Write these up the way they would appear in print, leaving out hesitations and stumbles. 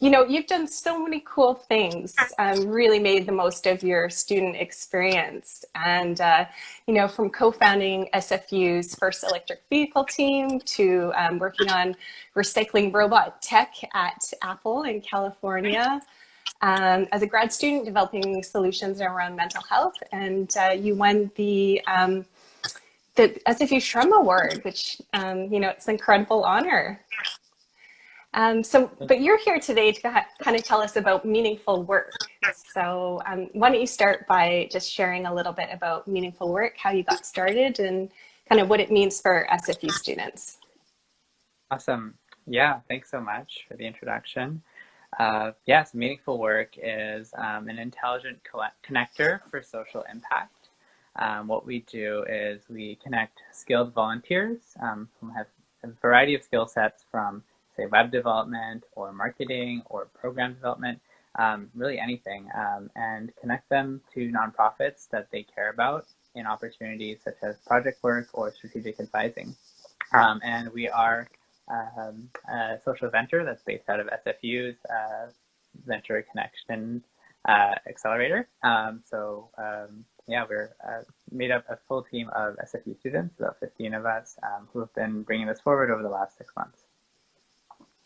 You've done so many cool things, really made the most of your student experience. And, from co-founding SFU's first electric vehicle team to working on recycling robot tech at Apple in California. As a grad student, developing solutions around mental health, and you won the SFU SHRM Award, which, it's an incredible honor. But you're here today to kind of tell us about meaningful work. So why don't you start by just sharing a little bit about meaningful work, how you got started, and kind of what it means for SFU students. Awesome. Yeah, thanks so much for the introduction. Yes, Meaningful Work is an intelligent connector for social impact. What we do is we connect skilled volunteers who have a variety of skill sets from, say, web development or marketing or program development, really anything, and connect them to nonprofits that they care about in opportunities such as project work or strategic advising. And we are a social venture that's based out of SFU's Venture Connection Accelerator. Yeah, we're made up a full team of SFU students, about 15 of us, who have been bringing this forward over the last 6 months.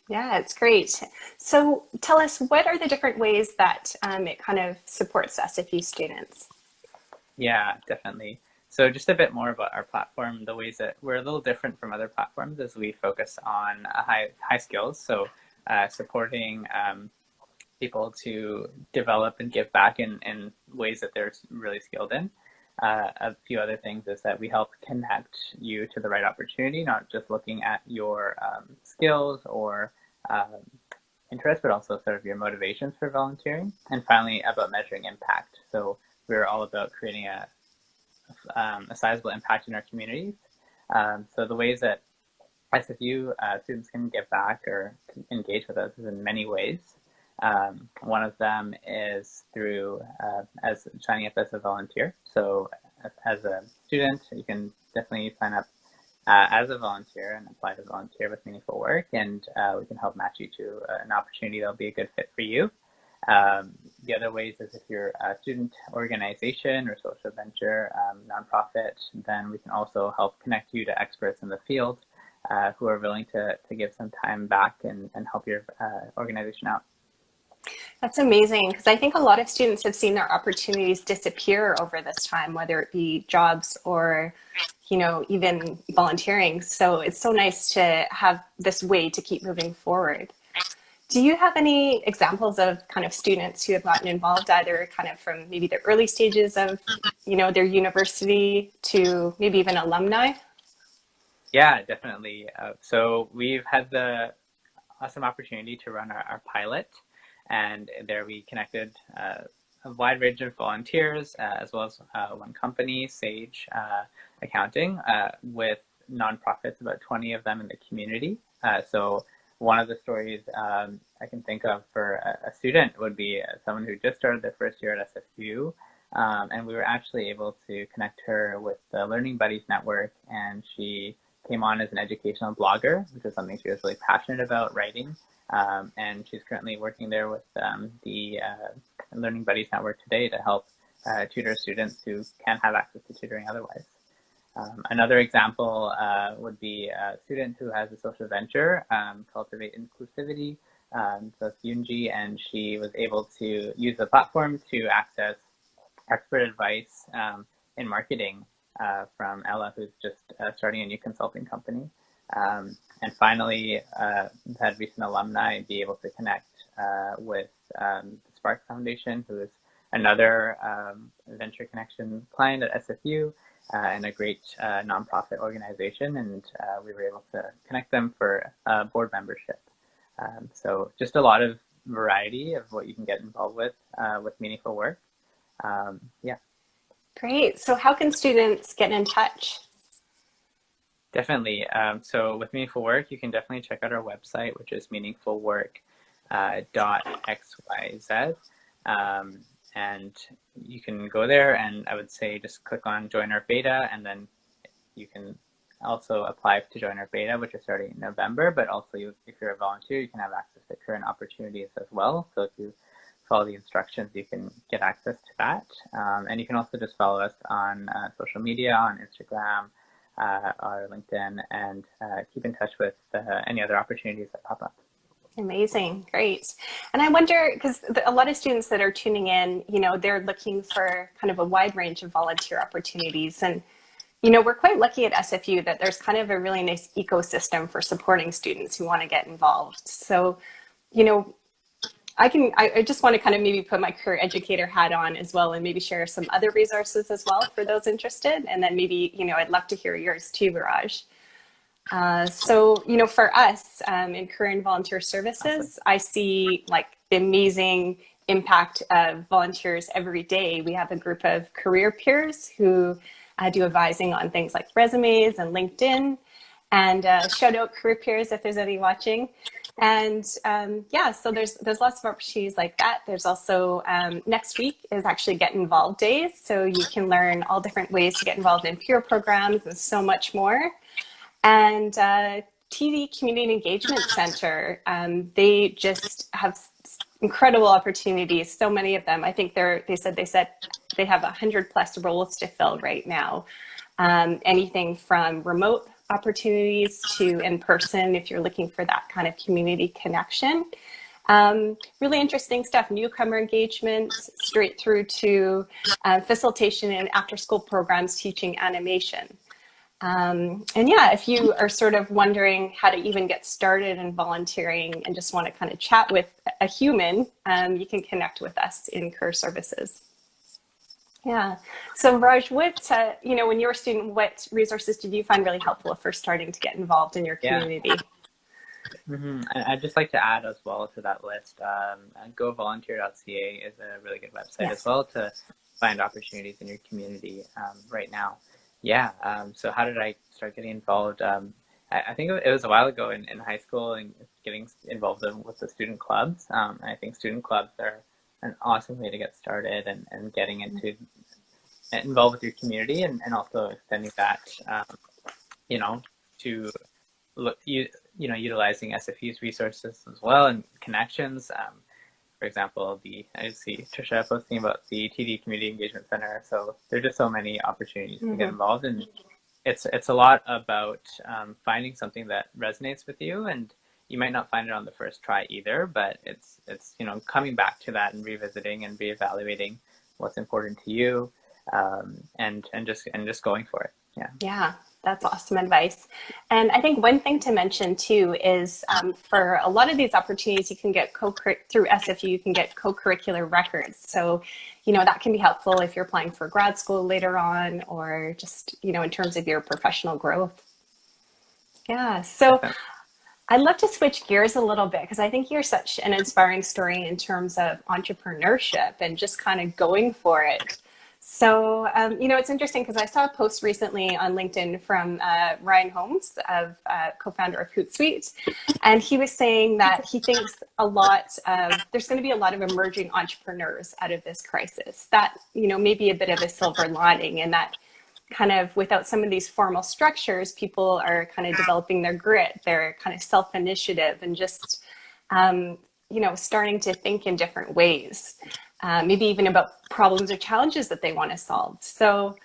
Yeah, it's great. So tell us, what are the different ways that it kind of supports SFU students? Yeah, definitely. So just a bit more about our platform. The ways that we're a little different from other platforms is we focus on high skills. So supporting people to develop and give back in ways that they're really skilled in. A few other things is that we help connect you to the right opportunity, not just looking at your skills or interests, but also sort of your motivations for volunteering. And finally, about measuring impact. So we're all about creating a sizable impact in our communities. So the ways that SFU students can give back or engage with us is in many ways. One of them is through as signing up as a volunteer. So as a student, you can definitely sign up as a volunteer and apply to volunteer with Meaningful Work, and we can help match you to an opportunity that'll be a good fit for you. The other ways is if you're a student organization or social venture nonprofit, then we can also help connect you to experts in the field who are willing to give some time back and help your organization out. That's amazing, because I think a lot of students have seen their opportunities disappear over this time, whether it be jobs or, even volunteering. So it's so nice to have this way to keep moving forward. Do you have any examples of kind of students who have gotten involved, either kind of from maybe the early stages of, their university to maybe even alumni? Yeah, definitely. So we've had the awesome opportunity to run our pilot, and there we connected a wide range of volunteers, as well as one company, Sage Accounting, with nonprofits, about 20 of them in the community. So one of the stories I can think of for a student would be someone who just started their first year at SFU, and we were actually able to connect her with the Learning Buddies Network, and she came on as an educational blogger, which is something she was really passionate about, writing. And she's currently working there with the Learning Buddies Network today to help tutor students who can't have access to tutoring otherwise. Another example would be a student who has a social venture, Cultivate Inclusivity. So it's Yunji, and she was able to use the platform to access expert advice in marketing from Ella, who's just starting a new consulting company. And finally, had recent alumni be able to connect with the Spark Foundation, who is another Venture Connection client at SFU, and a great nonprofit organization. And we were able to connect them for board membership. So just a lot of variety of what you can get involved with Meaningful Work. Yeah. Great. So how can students get in touch? Definitely. So with Meaningful Work, you can definitely check out our website, which is meaningfulwork.xyz. And you can go there, and I would say just click on join our beta, and then you can also apply to join our beta, which is starting in November, but also if you're a volunteer, you can have access to current opportunities as well. So if you follow the instructions, you can get access to that. And you can also just follow us on social media, on Instagram, or LinkedIn, and keep in touch with any other opportunities that pop up. Amazing. Great. And I wonder, because a lot of students that are tuning in, they're looking for kind of a wide range of volunteer opportunities. And, we're quite lucky at SFU that there's kind of a really nice ecosystem for supporting students who want to get involved. So, I just want to kind of maybe put my career educator hat on as well and maybe share some other resources as well for those interested. And then maybe, I'd love to hear yours too, Viraj. So, for us in career and volunteer services, I see like the amazing impact of volunteers every day. We have a group of career peers who do advising on things like resumes and LinkedIn. And shout out career peers if there's any watching. And so there's lots of opportunities like that. There's also next week is actually Get Involved Days. So you can learn all different ways to get involved in peer programs and so much more. And TD Community Engagement Center, they just have incredible opportunities, so many of them. I think they said they have 100+ roles to fill right now. Anything from remote opportunities to in person if you're looking for that kind of community connection. Really interesting stuff, newcomer engagement, straight through to facilitation and after school programs teaching animation. If you are sort of wondering how to even get started in volunteering and just want to kind of chat with a human, you can connect with us in Career Services. Yeah. So Raj, when you were a student, what resources did you find really helpful for starting to get involved in your community? Mm-hmm. I'd just like to add as well to that list, govolunteer.ca is a really good website as well to find opportunities in your community right now. So how did I start getting involved? I think it was a while ago in high school and getting involved with the student clubs. I think student clubs are an awesome way to get started and getting involved with your community and also extending that, to look, utilizing SFU's resources as well and connections. For example, I see Trisha posting about the TD Community Engagement Center. So there's just so many opportunities to get involved, and it's a lot about finding something that resonates with you, and you might not find it on the first try either, but it's coming back to that and revisiting and reevaluating what's important to you, and just going for it. Yeah, that's awesome advice. And I think one thing to mention too is for a lot of these opportunities, you can get through SFU, you can get co-curricular records. So, that can be helpful if you're applying for grad school later on, or just, in terms of your professional growth. Yeah. So I'd love to switch gears a little bit because I think you're such an inspiring story in terms of entrepreneurship and just kind of going for it. So, it's interesting because I saw a post recently on LinkedIn from Ryan Holmes, co-founder of Hootsuite, and he was saying that he thinks there's going to be a lot of emerging entrepreneurs out of this crisis. That, may be a bit of a silver lining, and that kind of without some of these formal structures, people are kind of developing their grit, their kind of self-initiative, and just, starting to think in different ways. Maybe even about problems or challenges that they want to solve. So,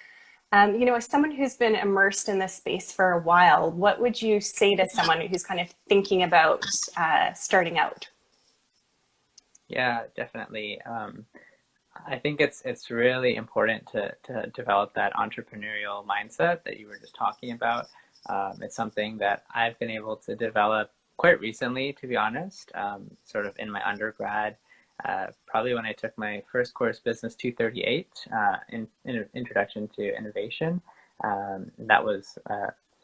as someone who's been immersed in this space for a while, what would you say to someone who's kind of thinking about starting out? Yeah, definitely. I think it's really important to develop that entrepreneurial mindset that you were just talking about. It's something that I've been able to develop quite recently, to be honest, sort of in my undergrad. Probably when I took my first course, Business 238, in Introduction to Innovation. That was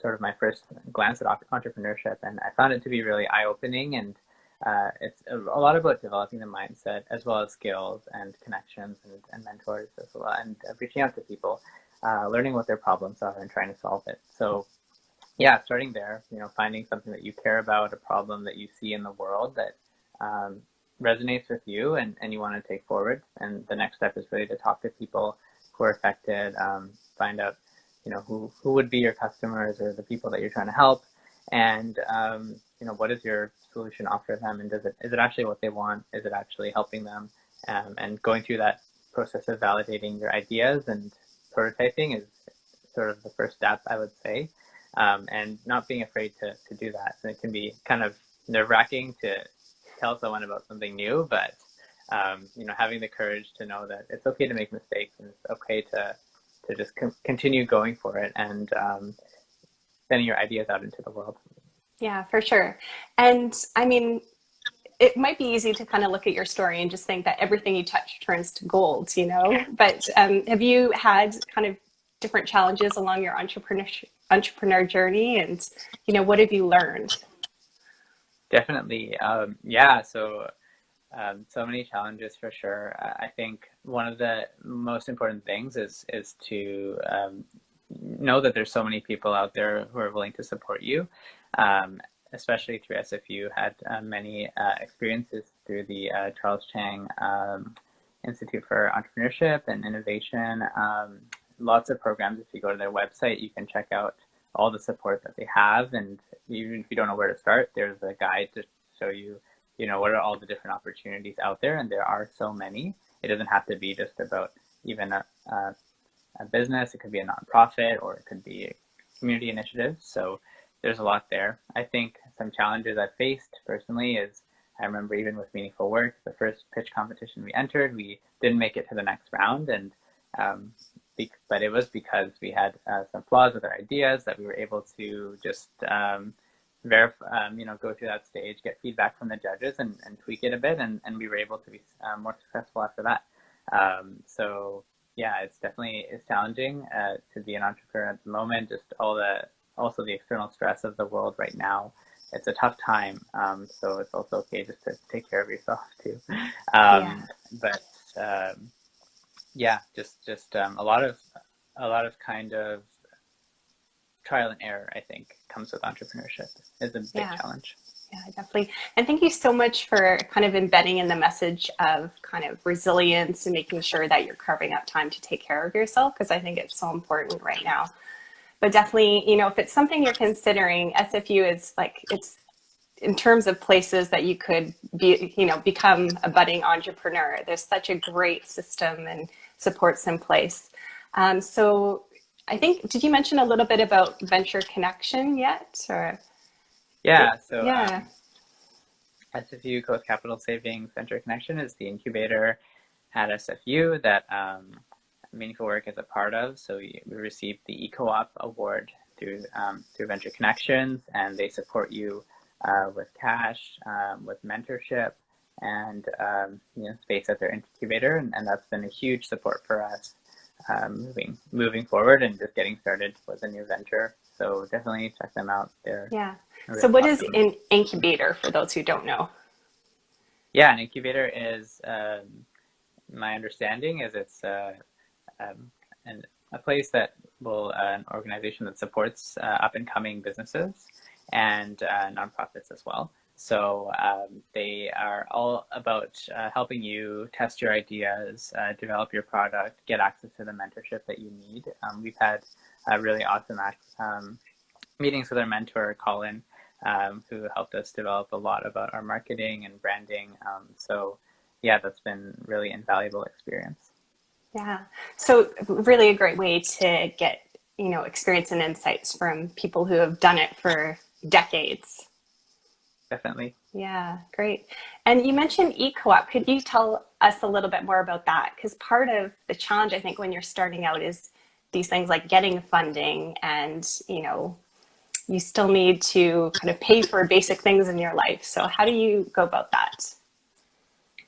sort of my first glance at entrepreneurship, and I found it to be really eye-opening, and it's a lot about developing the mindset as well as skills and connections and mentors as well, and reaching out to people, learning what their problems are and trying to solve it. So yeah, starting there, finding something that you care about, a problem that you see in the world that resonates with you and you want to take forward. And the next step is really to talk to people who are affected, find out, who would be your customers or the people that you're trying to help, and what does your solution offer them, and is it actually what they want? Is it actually helping them? And going through that process of validating your ideas and prototyping is sort of the first step, I would say, and not being afraid to do that. And it can be kind of nerve-wracking to tell someone about something new, but having the courage to know that it's okay to make mistakes and it's okay to just continue going for it and sending your ideas out into the world. Yeah, for sure. And I mean, it might be easy to kind of look at your story and just think that everything you touch turns to gold, but have you had kind of different challenges along your entrepreneur journey, and what have you learned? Definitely. Yeah. So many challenges for sure. I think one of the most important things is to know that there's so many people out there who are willing to support you, especially through SFU. Had many experiences through the Charles Chang Institute for Entrepreneurship and Innovation. Lots of programs. If you go to their website, you can check out all the support that they have, and even if you don't know where to start, there's a guide to show you what are all the different opportunities out there, and there are so many. It doesn't have to be just about even a business. It could be a nonprofit, or it could be a community initiative. So there's a lot there. I think some challenges I faced personally is, I remember even with Meaningful Work, the first pitch competition we entered, we didn't make it to the next round, and but it was because we had some flaws with our ideas that we were able to just verify, go through that stage, get feedback from the judges, and tweak it a bit, and we were able to be more successful after that. So yeah, it's challenging to be an entrepreneur at the moment. Just also the external stress of the world right now. It's a tough time, so it's also okay just to take care of yourself too. But yeah, just a lot of kind of trial and error, I think, comes with entrepreneurship. Is a big challenge. Yeah, definitely. And thank you so much for kind of embedding in the message of kind of resilience and making sure that you're carving out time to take care of yourself, because I think it's so important right now. But definitely, if it's something you're considering, SFU is it's in terms of places that you could become a budding entrepreneur. There's such a great system and supports in place. So I think, did you mention a little bit about Venture Connection yet? Or SFU Coast Capital Savings Venture Connection is the incubator at SFU that Meaningful Work is a part of. So we received the EcoOp award through Venture Connections, and they support you with cash, with mentorship, and space at their incubator, and that's been a huge support for us moving forward and just getting started with a new venture. So definitely check them out. They're really So what awesome. is an incubator for those who don't know? Yeah, an incubator is, my understanding is it's a place that an organization that supports up and coming businesses and nonprofits as well. So they are all about helping you test your ideas, develop your product, get access to the mentorship that you need. We've had really awesome meetings with our mentor, Colin, who helped us develop a lot about our marketing and branding. So yeah, that's been really invaluable experience. Yeah. So really a great way to get, experience and insights from people who have done it for decades. Definitely. Yeah, great. And you mentioned EcoOp. Could you tell us a little bit more about that? Because part of the challenge, I think, when you're starting out is these things like getting funding, and, you still need to kind of pay for basic things in your life. So how do you go about that?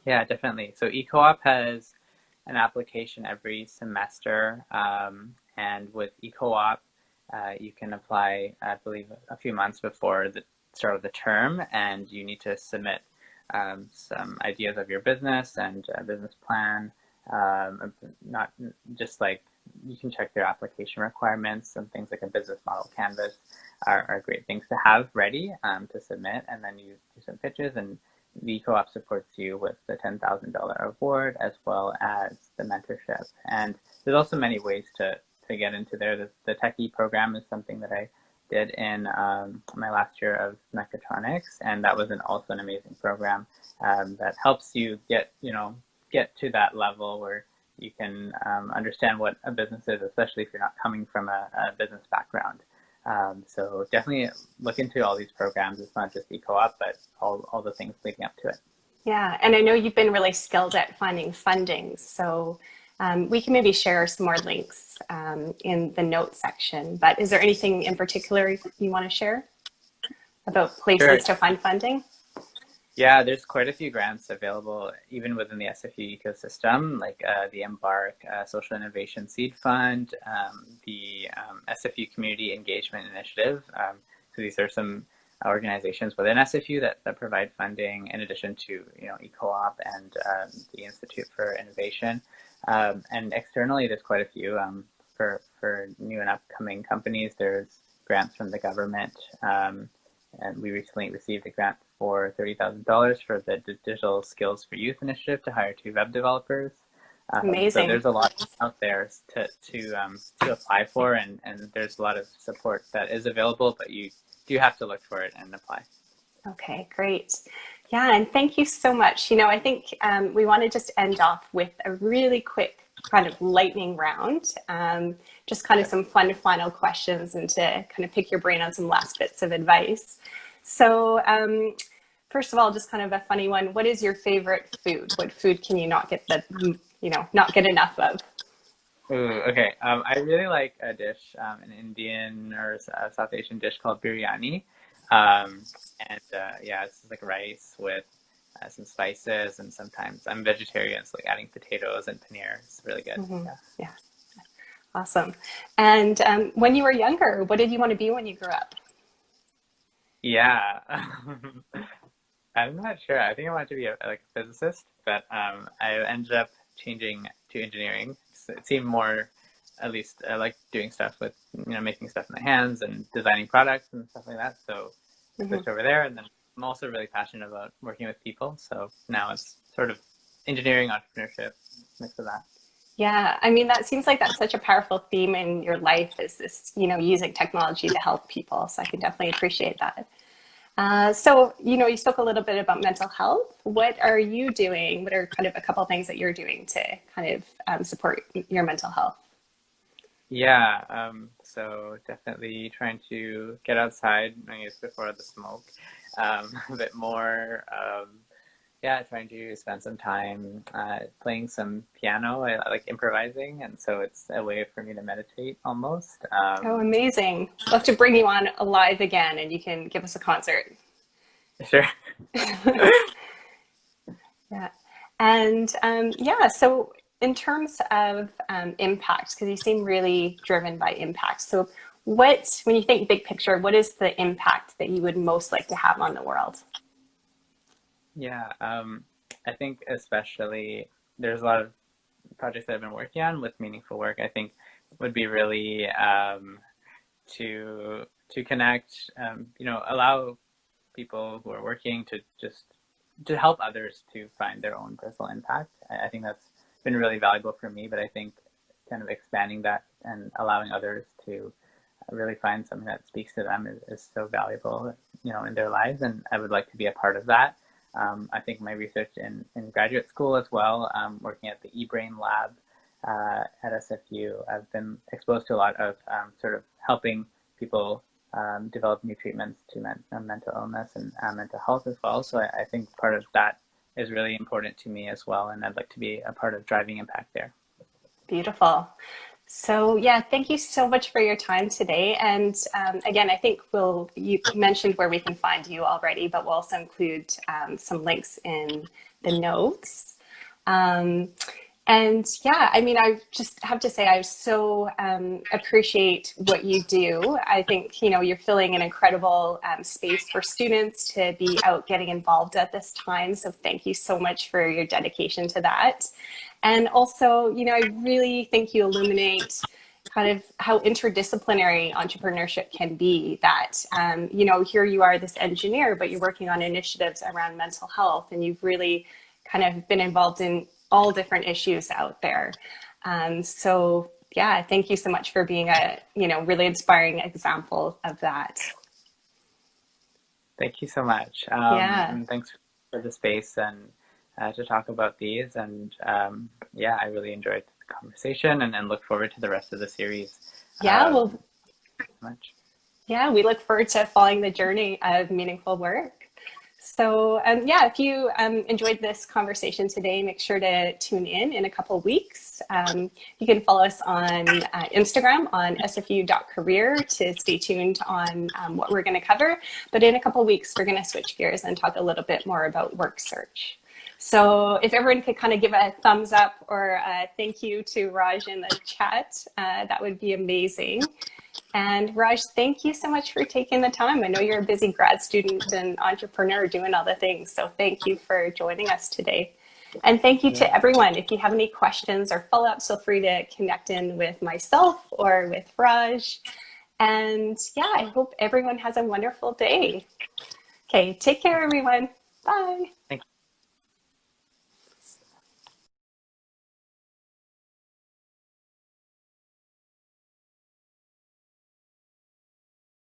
Yeah, definitely. So EcoOp has an application every semester, and with EcoOp, you can apply, I believe, a few months before the start of the term, and you need to submit some ideas of your business and a business plan. Not just like, you can check their application requirements, and things like a business model canvas are great things to have ready to submit, and then you do some pitches, and the EcoOp supports you with the $10,000 award as well as the mentorship. And there's also many ways to to get into there. The Techie program is something that I did in my last year of mechatronics, and that was also an amazing program that helps you get to that level where you can understand what a business is, especially if you're not coming from a business background. So definitely look into all these programs. It's not just EcoOp, but all the things leading up to it. Yeah, and I know you've been really skilled at finding funding, so we can maybe share some more links in the notes section. But is there anything in particular you want to share about places to find funding? Yeah, there's quite a few grants available even within the SFU ecosystem, like the Embark Social Innovation Seed Fund, the SFU Community Engagement Initiative. So these are some organizations within SFU that provide funding in addition to EcoOp and the Institute for Innovation. And externally, there's quite a few for new and upcoming companies. There's grants from the government, and we recently received a grant for $30,000 for the Digital Skills for Youth initiative to hire 2 web developers. Amazing. So there's a lot out there to apply for, and there's a lot of support that is available, but you do have to look for it and apply. Okay, great. Yeah, and thank you so much. I think we want to just end off with a really quick kind of lightning round, just kind of some fun final questions and to kind of pick your brain on some last bits of advice. So first of all, just kind of a funny one. What is your favorite food? What food can you not get not get enough of? Ooh, okay. I really like a dish, an Indian or South Asian dish called biryani. Yeah, it's like rice with some spices, and sometimes I'm vegetarian, so like adding potatoes and paneer. It's really good. Mm-hmm. Yeah. Awesome. And when you were younger, what did you want to be when you grew up? Yeah. I'm not sure. I think I wanted to be a physicist, but I ended up changing to engineering. So it seemed more, at least I like doing stuff with, making stuff in my hands and designing products and stuff like that. So I switched over there, and then I'm also really passionate about working with people. So now it's sort of engineering, entrepreneurship, mix of that. Yeah, I mean, that seems like that's such a powerful theme in your life, is this, using technology to help people. So I can definitely appreciate that. So, you spoke a little bit about mental health. What are you doing? What are kind of a couple of things that you're doing to kind of support your mental health? Yeah, so definitely trying to get outside, I guess, before the smoke, a bit more. Yeah, trying to spend some time playing some piano. I like improvising, and so it's a way for me to meditate almost. Oh, amazing. We'll have to bring you on live again, and you can give us a concert. Sure. Yeah. And so in terms of impact, because you seem really driven by impact. So when you think big picture, what is the impact that you would most like to have on the world? Yeah, I think especially there's a lot of projects that I've been working on with meaningful work. I think would be really to connect, allow people who are working to help others to find their own personal impact. I think that's been really valuable for me, but I think kind of expanding that and allowing others to really find something that speaks to them is so valuable, in their lives, and I would like to be a part of that. I think my research in graduate school as well, working at the eBrain lab at SFU, I've been exposed to a lot of sort of helping people develop new treatments to mental illness and mental health as well. So I think part of that is really important to me as well, and I'd like to be a part of driving impact there. Beautiful. So yeah, thank you so much for your time today. And again, I think you mentioned where we can find you already, but we'll also include some links in the notes. And yeah, I mean, I just have to say, I so appreciate what you do. I think, you're filling an incredible space for students to be out getting involved at this time. So thank you so much for your dedication to that. And also, I really think you illuminate kind of how interdisciplinary entrepreneurship can be, that, here you are, this engineer, but you're working on initiatives around mental health, and you've really kind of been involved in all different issues out there. So Yeah, thank you so much for being a, really inspiring example of that. Thank you so much. Yeah. And thanks for the space and to talk about these. And yeah, I really enjoyed the conversation and look forward to the rest of the series. Yeah, well, Much. yeah, we look forward to following the journey of meaningful work. So, yeah, if you enjoyed this conversation today, make sure to tune in a couple of weeks. You can follow us on Instagram on sfu.career to stay tuned on what we're going to cover. But in a couple of weeks, we're going to switch gears and talk a little bit more about work search. So if everyone could kind of give a thumbs up or a thank you to Raj in the chat, that would be amazing. And Raj, thank you so much for taking the time. I know you're a busy grad student and entrepreneur doing all the things. So thank you for joining us today. And thank you to everyone. If you have any questions or follow-ups, feel free to connect in with myself or with Raj. And yeah, I hope everyone has a wonderful day. Okay, take care, everyone. Bye. Thank you.